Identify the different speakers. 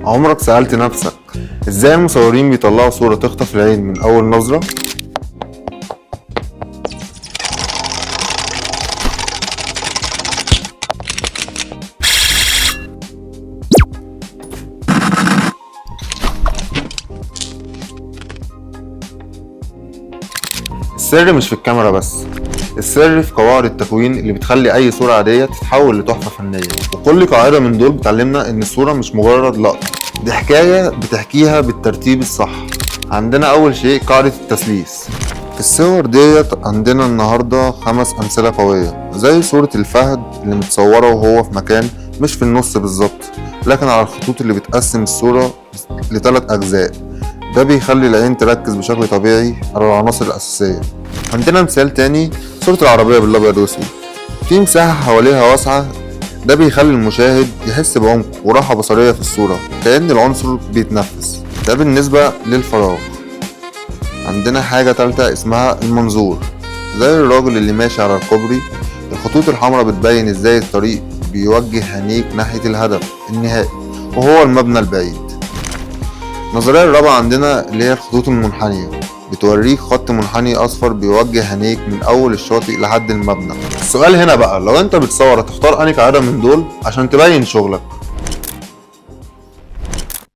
Speaker 1: عمرك سألت نفسك ازاي المصورين بيطلعوا صورة تخطف العين من أول نظرة؟ السر مش في الكاميرا بس، السر في قواعد التكوين اللي بتخلي أي صورة عادية تتحول لتحفة فنية. وكل قاعدة من دول بتعلمنا إن الصورة مش مجرد لقطة، دي حكاية بتحكيها بالترتيب الصح. عندنا أول شيء قاعدة التثليث. في الصور ديت عندنا النهاردة 5 أمثلة قوية، زي صورة الفهد اللي متصورة وهو في مكان مش في النص بالظبط، لكن على الخطوط اللي بتقسم الصورة ل3 أجزاء. ده بيخلي العين تركز بشكل طبيعي على العناصر الأساسية. عندنا مثال تاني، صورة العربية بالأبيض والأسود، في مساحة حواليها واسعة، ده بيخلي المشاهد يحس بعمق وراحة بصرية في الصورة، كأن العنصر بيتنفس. ده بالنسبة للفراغ. عندنا حاجة تالتة اسمها المنظور، زي الراجل اللي ماشي على الكوبري، الخطوط الحمراء بتبين ازاي الطريق بيوجه عينيك ناحية الهدف النهائي وهو المبنى البعيد. النظرية الرابعة عندنا اللي هي الخطوط المنحنية، بتوريك خط منحني أصفر بيوجه عينيك من أول الشاطئ لحد المبنى. السؤال هنا بقى، لو أنت بتصور هتختار أنهي قاعدة من دول عشان تبين شغلك؟